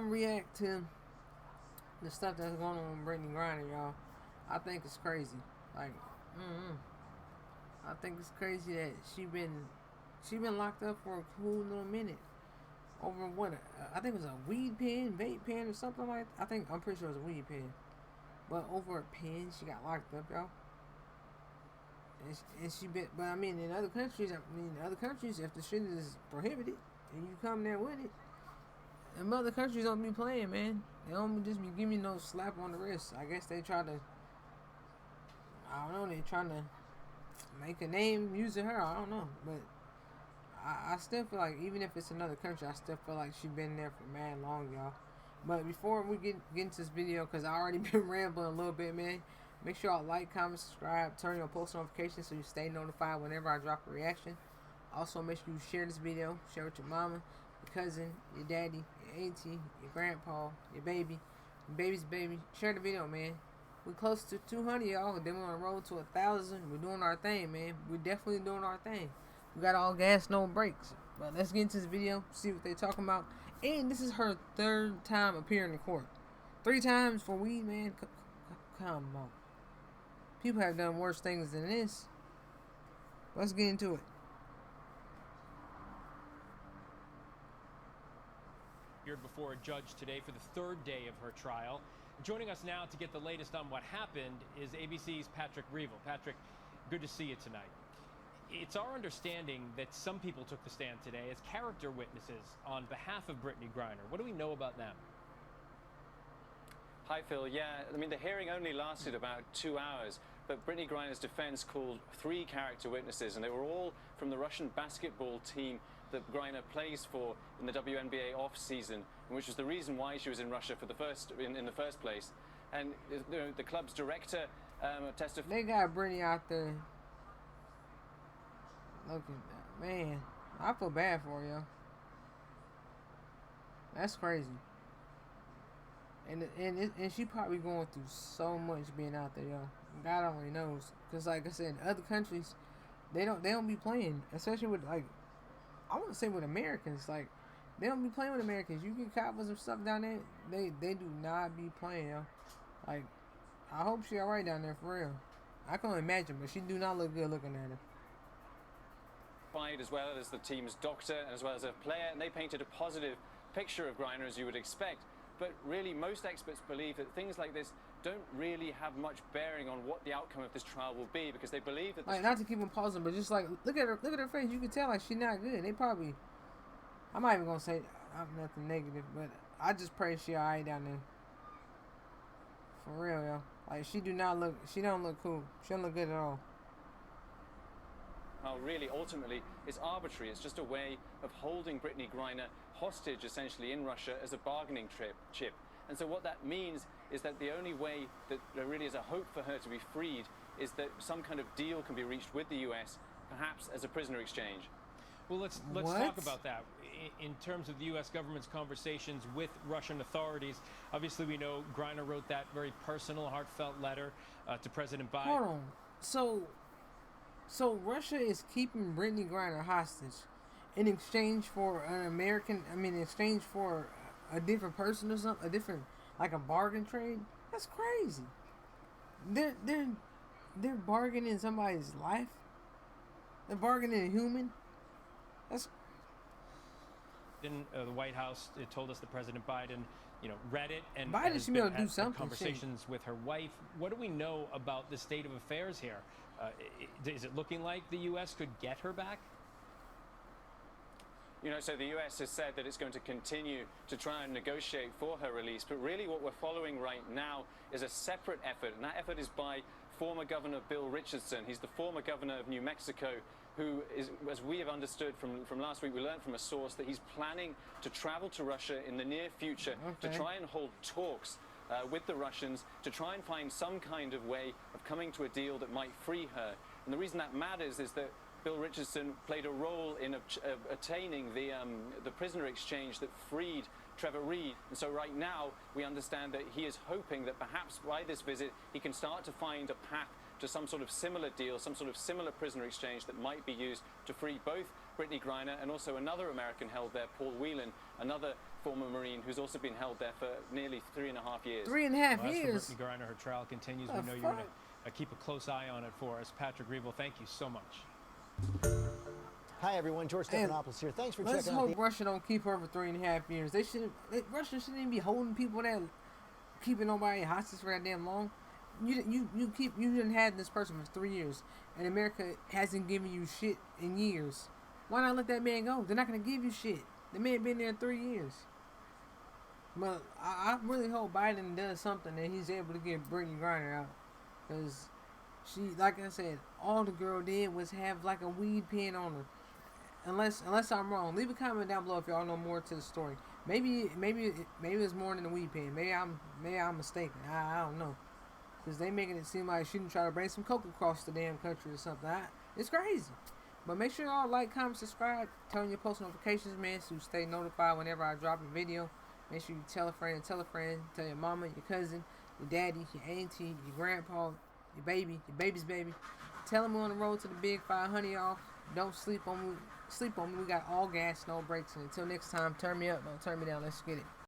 gonna react to the stuff that's going on with Brittney Griner, y'all. I think it's crazy. Like, I think it's crazy that she been locked up for a cool little minute over what I think it was a weed pen, vape pen, or something like. I'm pretty sure it was a weed pen, but over a pen she got locked up, y'all. And she been, but I mean, in other countries, if the shit is prohibited and you come there with it, and other countries don't be playing, man. They don't just be giving you no slap on the wrist. I guess they try to, I don't know, they trying to make a name using her. I don't know, but I still feel like even if it's another country, I still feel like she been there for mad long, y'all. But before we get into this video, because I already been rambling a little bit, man. Make sure y'all like, comment, subscribe, turn on post notifications so you stay notified whenever I drop a reaction. Also, make sure you share this video. Share with your mama, your cousin, your daddy, your auntie, your grandpa, your baby, your baby's baby. Share the video, man. We're close to 200, y'all. Then we're on the road to 1,000. We're doing our thing, man. We're definitely doing our thing. We got all gas, no brakes. But let's get into this video, see what they talking about. And this is her 3rd time appearing in court. 3 times for weed, man. Come on. People have done worse things than this. Let's get into it. Appeared before a judge today for the 3rd day of her trial. Joining us now to get the latest on what happened is ABC's Patrick Reevell. Patrick, good to see you tonight. It's our understanding that some people took the stand today as character witnesses on behalf of Brittney Griner. What do we know about them? Hi, Phil. Yeah, I mean, the hearing only lasted about 2 hours, but Brittney Griner's defense called 3 character witnesses, and they were all from the Russian basketball team that Griner plays for in the WNBA off-season, which was the reason why she was in Russia for in the first place. And the club's director testified. They got Brittney out there looking, man. I feel bad for her, yo. That's crazy. And she probably going through so much being out there, yo. God only knows. Cause like I said, other countries, they don't be playing, especially with like, I want to say with Americans. Like, they don't be playing with Americans. You get caught with some stuff down there, they do not be playing, yo. Like, I hope she alright down there for real. I can't imagine, but she do not look good looking at her. As well as the team's doctor and as well as a player, and they painted a positive picture of Griner, as you would expect. But really, most experts believe that things like this don't really have much bearing on what the outcome of this trial will be, because they believe that... Like, not to keep them pausing, but just like, look at her face. You can tell like she's not good. They probably... I'm not even gonna say nothing negative, but I just pray she alright down there. For real, yo. Like, she don't look cool. She don't look good at all. Well, really, ultimately, it's arbitrary. It's just a way of holding Brittney Griner hostage, essentially, in Russia as a bargaining chip. And so what that means is that the only way that there really is a hope for her to be freed is that some kind of deal can be reached with the U.S., perhaps as a prisoner exchange. Well, let's talk about that. In terms of the U.S. government's conversations with Russian authorities, obviously we know Griner wrote that very personal, heartfelt letter to President Biden. Hold on. So Russia is keeping Brittney Griner hostage in exchange for in exchange for a different person or something, like a bargain trade. That's crazy. They're bargaining somebody's life. They're bargaining a human. That's... Then the White House told us that President Biden, read it and Biden should be able to do something. Conversations with her wife. What do we know about the state of affairs here? Is it looking like the U.S. could get her back? So the U.S. has said that it's going to continue to try and negotiate for her release, but really what we're following right now is a separate effort, and that effort is by former Governor Bill Richardson. He's the former governor of New Mexico, who is, as we have understood from last week, we learned from a source that he's planning to travel to Russia in the near future to try and hold talks with the Russians to try and find some kind of way of coming to a deal that might free her. And the reason that matters is that Bill Richardson played a role in attaining the prisoner exchange that freed Trevor Reed. And so right now we understand that he is hoping that perhaps by this visit he can start to find a path to some sort of similar deal, some sort of similar prisoner exchange that might be used to free both Brittney Griner and also another American held there, Paul Whelan, another former Marine who's also been held there for nearly 3.5 years. 3.5 Well, years. as for Brittney Griner, her trial continues. The We know you're fuck? going to keep a close eye on it for us. Patrick Reevell, thank you so much. Hi everyone, George And Stephanopoulos here. Thanks for Let's checking out hope Russia don't keep her for 3.5 years. Russia shouldn't even be holding people that keeping nobody hostage for that damn long. You didn't have this person for 3 years, and America hasn't given you shit in years. Why not let that man go? They're not gonna give you shit. The man been there 3 years. But I really hope Biden does something that he's able to get Brittney Griner out, because she, like I said, all the girl did was have like a weed pen on her. Unless I'm wrong, leave a comment down below if y'all know more to the story. Maybe it's more than a weed pen. Maybe I'm mistaken. I don't know, because they making it seem like she didn't try to bring some coke across the damn country or something. It's crazy. But make sure y'all like, comment, subscribe, turn on your post notifications, man, so you stay notified whenever I drop a video. Make sure you tell a friend, tell your mama, your cousin, your daddy, your auntie, your grandpa, your baby's baby. Tell them we're on the road to the big 500, y'all. Don't sleep on me. We got all gas, no brakes. And until next time, turn me up, don't turn me down. Let's get it.